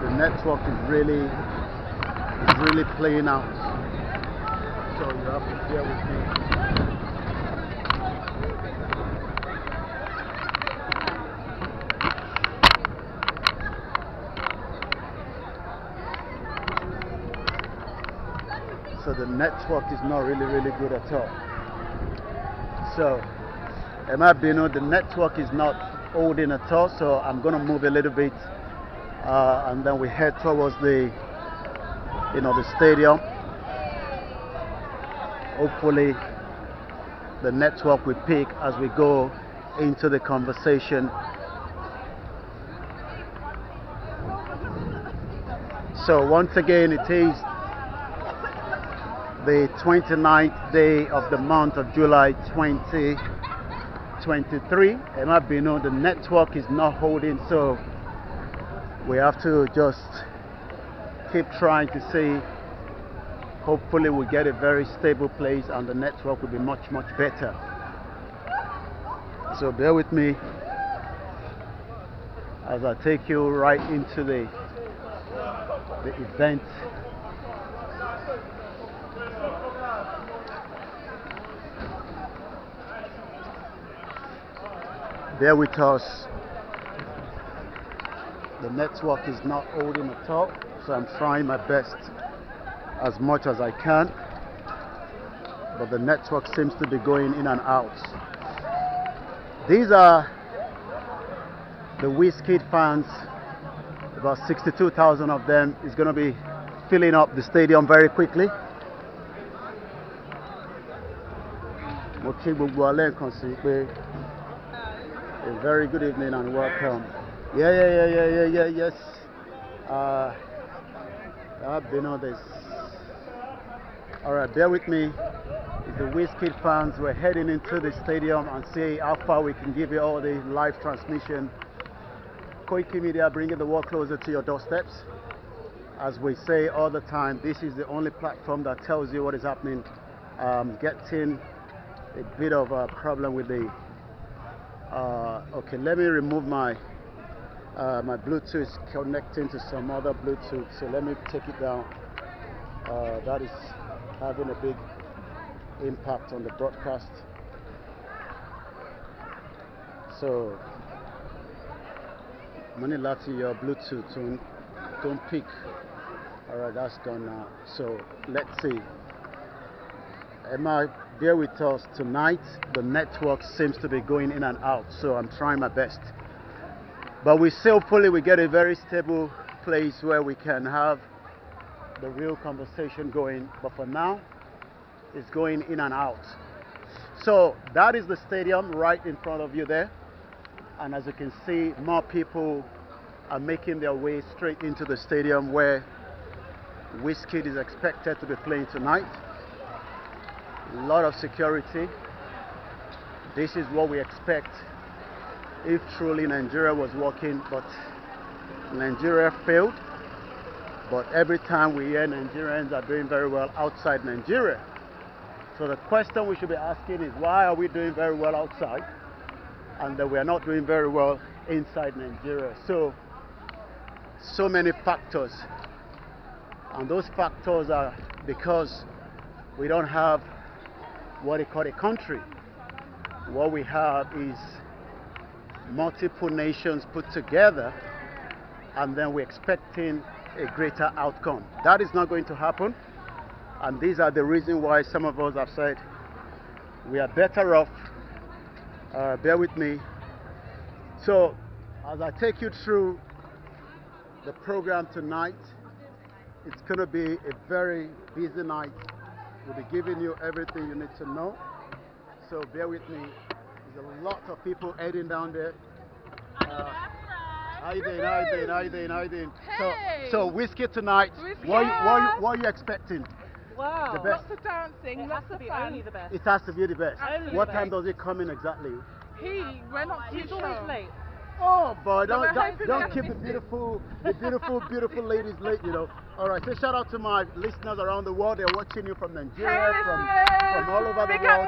the network is really playing out. So you have to bear with me. So the network is not really good at all. So the network is not holding at all, so I'm gonna move a little bit and then we head towards the stadium. Hopefully the network will pick as we go into the conversation. So once again, it is the 29th day of the month of July 2023. The network is not holding, so we have to just keep trying to see. Hopefully we get a very stable place and the network will be much better. So bear with me as I take you right into the event. Bear with us. The network is not holding at all, so I'm trying my best as much as I can, but the network seems to be going in and out. These are the Wizkid fans. About 62,000 of them is going to be filling up the stadium very quickly. A very good evening and welcome. Yes. I've been on this. Alright, bear with me. It's the Wizkid fans. We're heading into the stadium and see how far we can give you all the live transmission. Koiki Media, bringing the world closer to your doorsteps. As we say all the time, this is the only platform that tells you what is happening. Getting a bit of a problem with the okay, let me remove my my Bluetooth is connecting to some other Bluetooth, so let me take it down. That is having a big impact on the broadcast. So money lati your Bluetooth don't pick. Alright, that's gone now. So let's see. Emma, bear with us tonight. The network seems to be going in and out, so I'm trying my best. But hopefully we get a very stable place where we can have the real conversation going. But for now, it's going in and out. So that is the stadium right in front of you there. And as you can see, more people are making their way straight into the stadium where Wizkid is expected to be playing tonight. A lot of security. This is what we expect if truly Nigeria was working, but Nigeria failed. But every time we hear Nigerians are doing very well outside Nigeria. So the question we should be asking is, why are we doing very well outside and that we are not doing very well inside Nigeria? So many factors, and those factors are because we don't have what they call a country. What we have is multiple nations put together, and then we're expecting a greater outcome. That is not going to happen, and these are the reasons why some of us have said we are better off. Bear with me. So as I take you through the program tonight, it's going to be a very busy night. We'll be giving you everything you need to know. So bear with me. There's a lot of people heading down there. How you doing? Hey. So Wizkid tonight. What are you expecting? Wow. The best. Lots of dancing, lots of fun. Only the best. It has to be the best. Only What the time best. does it come in exactly? We're not too He's sure. always late. Oh boy, So we're don't hoping don't we keep haven't the missed beautiful ladies late, you know. All right, so shout out to my listeners around the world. They're watching you from Nigeria, Hey, from all over the big world.